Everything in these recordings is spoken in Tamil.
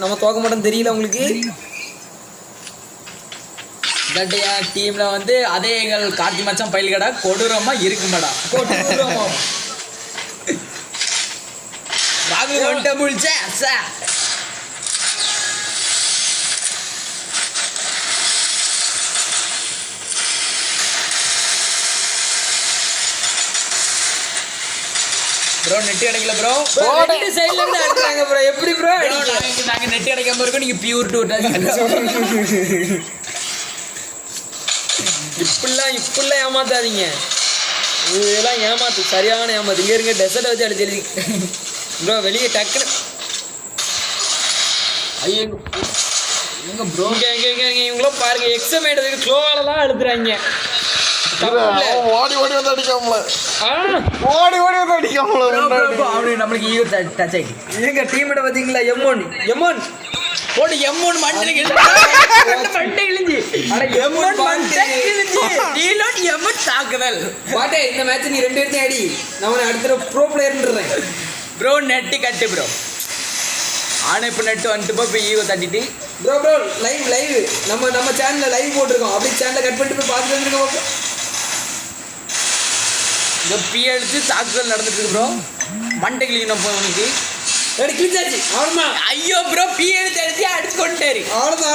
நம்ம தோக்க மாட்டோம் தெரியல உங்களுக்கு. டீம்ல வந்து அதே எங்கள் கார்த்தி மச்சான் பயில்கடா கொடூரமா இருக்குமாடா. கொடூரமா ராகுல் வந்துட்ட முடிச்ச ப்ரோ நெட் கிடைக்கல ப்ரோ. ரெண்டு சைடுல இருந்து அடிச்சாங்க ப்ரோ. எப்படி ப்ரோ நாங்க நெட் கிடைக்காம இருக்கோம். நீங்க பியூர் டூ இப்படிலாம் ஏமாத்தாதீங்க. இதெல்லாம் ஏமாத்து, சரியான ஏமாத்து. இங்கே இருக்க டெசர்ட் வச்சு அடிச்சிருச்சு ப்ரோ. வெளியே டக்குன்னு ஐயோ எங்க ப்ரோ இவங்களும் பாருங்க எக்ஸமேட்டதுக்கு க்ளோவாலலாம் அழுத்துறாங்க. ஓடி வந்து அடிக்காமல ஓடி வந்து அடிக்காமல நம்மளுக்கு ஈவோ டச் ஆயிடுச்சு. எங்க டீமோட பாத்தீங்களா? எம்மோன் போடு எம்மோன் மண்டை கிழிஞ்சு எம்மோன் தாக்குதல். பாட்டே இந்த மேட்ச் நீ 2 பேர்த்தையும் அடி. நான் அடுத்த ப்ரோ பிளேயர்ன்றேன் ப்ரோ. நெட்டு கட்டு ப்ரோ. ஆனா இப்போ நெட்டு வந்துட்டு இப்போ ஈவோ தட்டிட்டு ப்ரோ லைவ் நம்ம சேனல்ல லைவ் போட்டிருக்கோம். அப்படியே சேனலை கட் பண்ணிட்டு போய் பார்த்துட்டு வந்துருக்கோம். இந்த பி எடுத்து தாக்குதல் நடந்துட்டு இருக்கு ப்ரோ. மண்டை கிழிக்கணும் போய் உனக்கு கிழிச்சாச்சு. அவ்வளோதான். ஐயோ ப்ரோ பி எடுத்து அடிச்சு கொண்டுட்டாரு. அவ்வளோதான்.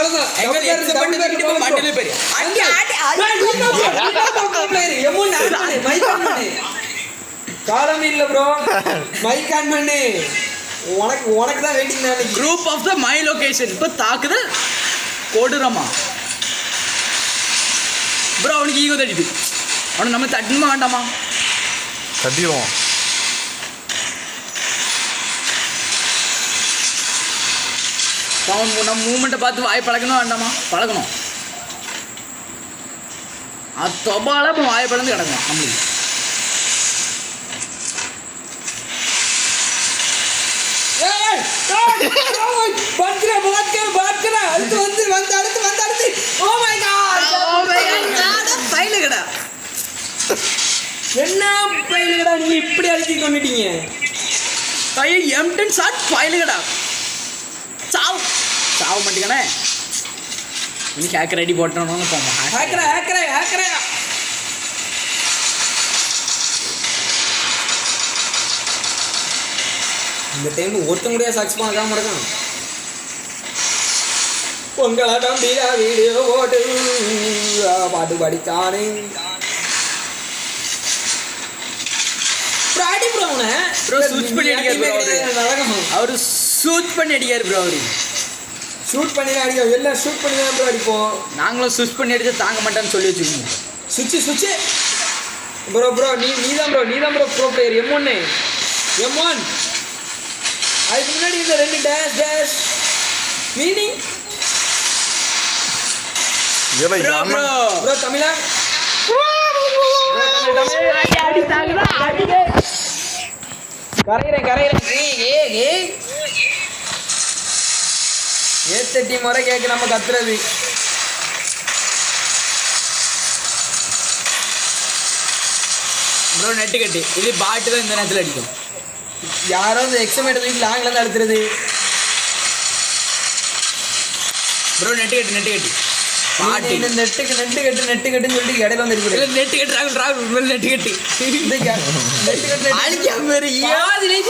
மண்டல பேரு காலம் இல்ல ப்ரோ. மைக் ஆன் பண்ணு. உனக்கு தான் வெயிட்டிங் நான். Group of the my location இப்போ தாக்குதல் கொடூரமா ப்ரோ. அவனுக்கு ஈகோ தட்டிட்டு அவனை நம்ம தட்டணுமா வேண்டாமா? தட்டிடுவோம். நம்ம மூமெண்ட்டை பார்த்து வாய் பழக்கணும் வேண்டாமா? பழகணும். அது தொபால இப்போ வாய் பழந்து கிடக்கும் நம்மளுக்கு. என்ன பயிலுகடா நீ இப்படி அழுத்தி கொண்டுட்டீங்க? M10 shot பயிலுகடா. சாவ மாட்டேங்கண்ணே. இன்னைக்கு ஹேக்கர் ஐடி போட்டோன்னு போமா. ஹேக்கரா இந்த டைம் ஒருத்தங்க கூட சக்ஸஸ் பண்ண மாட்டேங்க. உங்களாட்டம் வீடியோ போட்டு பாட்டு பாடித்தானே ஷூட் பண்ணி அடிக்காரு ப்ரோ. அவரு ஷூட் பண்ணி அடிக்கும். எல்லாம் ஷூட் பண்ணி தான் ப்ரோ அடிப்போம். நாங்களும் ஷூட் பண்ணி அடிச்சு தாங்க மாட்டேன்னு சொல்லி வச்சுக்கோங்க. சுவிட்சு ப்ரோ நீ தான் ப்ரோ பிளேயர். M1 அதுக்கு முன்னாடி இந்த 2 டேஷ் மீனிங் ப்ரோ தமிழா கரையிறேன். ஏத்தட்டி முறை கேட்க நம்ம கத்துறது. ப்ரோ நெட்டு கட்டு. இது பாட்டு தான் இந்த நேரத்தில் அடிக்கும். யாரோ இந்த எக்ஸமேட்டர் வீட்டில் ஆங்கிலேருந்து அழுத்துறது. ப்ரோ நெட்டு கட்டு பாட்டு நெட்டு கட்டுன்னு சொல்லிட்டு இடையில வந்து இருக்கு. நெட்டு கட்டு ராகுல் நெட்டு கட்டு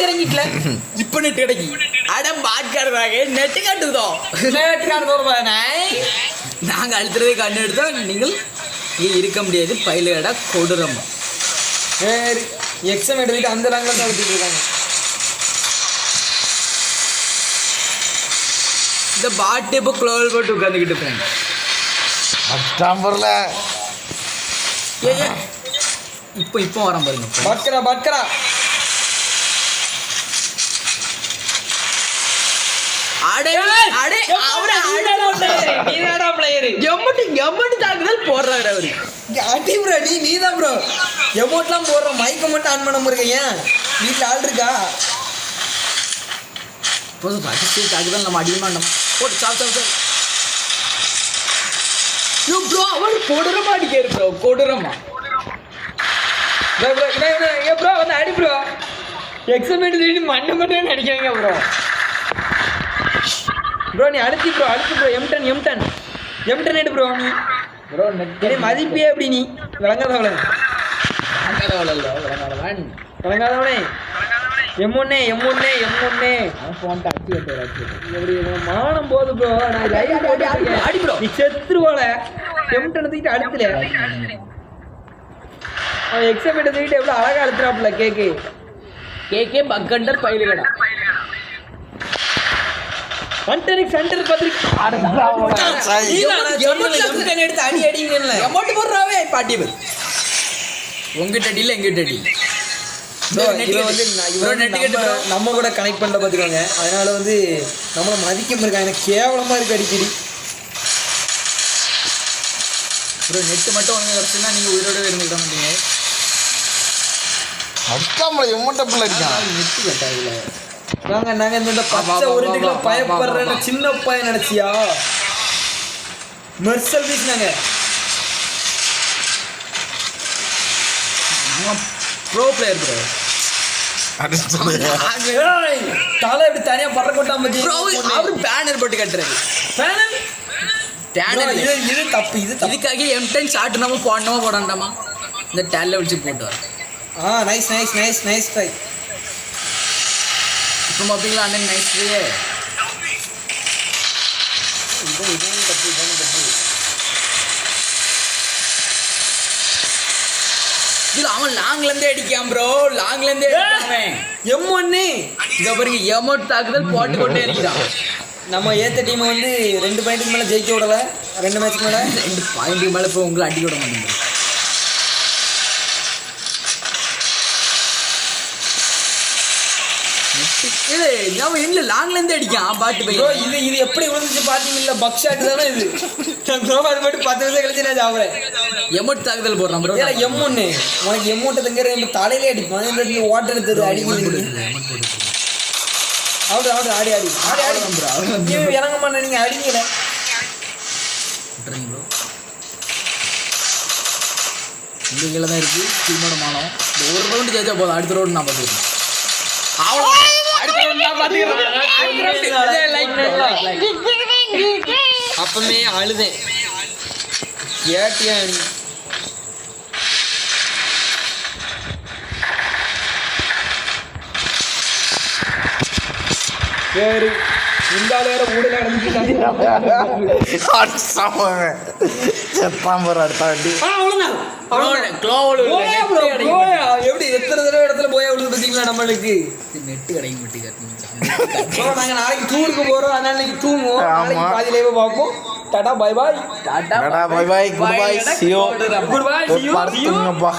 இறங்கிக்கல. இப்போ நெட்டு கிடைக்கி அடம் பாட்காரதாக நெட்டு கட்டுதோம். நாங்கள் அழுத்துறதை கண்டு எடுத்தோம். நீங்கள் இருக்க முடியாது. பயிலடா கொடூரமா எக்ஸாம் எடுத்துட்டு அந்த ரேங்க்ல தான் அழுத்திட்டு இருக்காங்க. இந்த பாட்டு இப்போ க்ளோவல் போட்டு உட்காந்துக்கிட்டு இருப்பேன். இப்போ வரான் பாருங்க. பட்கரா தாக்குதல் போடுறாரு அவரு. நீதான் ப்ரோ எமோட்லாம் போடுற. மைக்க மட்டும் ஆன் பண்ண முடியுங்க. ஏன் வீட்டில் ஆள் இருக்கா? தாக்குதல் நம்ம அடிக்க மாட்டோம். போட்டு சாப்பிட்டோம். ப்ரோ அவர் கொடூரமா அடிக்காரு ப்ரோ. கொடூரமா ப்ரோ வந்து அடி ப்ரோ. எக்ஸாம் மண்ணை மட்டும் அடிக்காங்க ப்ரோ. ப்ரோ நீ அடுத்து ப்ரோ M10 எடு ப்ரோ நீ ப்ரோ நெட் இதே மதிப்பே எப்படி நீ விளங்காதவளே விளங்காதவனே M1 அவன் போன்ட்டு அடிச்சு கட்டுறாச்சு. எப்படி மானம் போது ப்ரோ நான் லைவ் போட்டு ஆடி bro. நீ செத்துருவாள M10 தூக்கிட்டு அடுத்துல அவன் எக்ஸாம் தூக்கிட்டு எவ்வளவு அழகா அழுத்துறாப்புல கேகே பக்கண்டர் பயிலுகடா. கண்டனிக் சென்டர் பத்திரிக்கை எடுத்து அடி அடிங்கல்ல அமௌண்ட் போடுறாவே பாட்டி பேர் உங்ககிட்ட டீல் எங்கிட்ட டீல். நம்ம கூட கனெக்ட் பண்ணல பார்த்துக்கோங்க. அதனால வந்து நம்மள மதிக்க இருக்காங்க. எனக்கு கேவலமா இருக்கு அடிக்கடி. ப்ரோ நெட் மட்டும் ஒழுங்கு கிடச்சுன்னா நீங்கள் உயிரோட இருந்துக்கிட மாட்டீங்க. அடிக்காமல எம்மட்டப்பில் இருக்கான். நெட்டு கட்டாதுல நாங்க இந்த பச்சை உருட்டுக்குள்ள பயப்படுறேன்னு சின்ன பையன் நினைச்சியா? மெர்சல் பீஸ் நாங்க ப்ரோ பிளேயர் ப்ரோ. தலை இப்படி தனியா பறக்க கொட்டாம அவரு பேனர் போட்டு கட்டுறது. இது தப்பு. இதுக்காக M10 ஷார்ட் நம்ம போடணுமா இந்த டேல்ல வச்சு போட்டு வர. Nice try. இப்போ பார்த்தீங்களா அண்ணன் நைஸ் இது அவன் லாங்லேருந்தே அடிக்கான் ப்ரோ. லாங்லேருந்தே M1 இதை பாருங்க எமோட் தாக்குதல் போட்டு கொண்டே இருக்கிறான். நம்ம ஏத்த டீம் வந்து 2 பாயிண்ட்டுக்கு மேலே ஜெயிக்க விடல. 2 மேட்ச்க்கு மேலே 2 பாயிண்ட்டுக்கு மேலே இப்போ உங்களை அடிக்க விட மாட்டேங்குது. அவன் எங்க லாங்லேருந்தே அடிக்கான் பாட்டு ப்ரோ. இது எப்படி விழுந்துச்சு பார்த்தீங்களா? பக் ஷாட் தானே இது. அது மட்டும் 10 நிமிஷம் கழிச்சு நான் சாப்பிட்றேன். எமோட் தாக்குதல் போடுறான் ப்ரோ. M1 உனக்கு M1 தங்கிற தலையிலே அடிப்பான். ஓட்டர் எடுத்தது அடிக்கிறது. ஆடி இறங்க மாட்டேன். நீங்க அடிக்கல ப்ரோ. இங்கே தான் இருக்கு டீமோட மானம். இந்த ஒரு ரவுண்டு ஜெயிச்சா போதும். அடுத்த ரவுண்டு நான் பார்த்துக்கிறேன். அப்பமே அழுதேன். கேட்டியா நீ? வேறு இந்த ஆள் வேற ஊடல எப்படி எத்தனை தடவை இடத்துல போய் விழுது பார்த்தீங்களா? நம்மளுக்கு நெட்டு கிடைக்க மாட்டேங்குது. நாங்கள் நாளைக்கு டூருக்கு போகிறோம். அதனால இன்னைக்கு தூங்குவோம். நாளைக்கு பாதியிலேயே பார்ப்போம். டாடா bye bye. Goodbye. Goodbye. படுத்துங்கப்பா.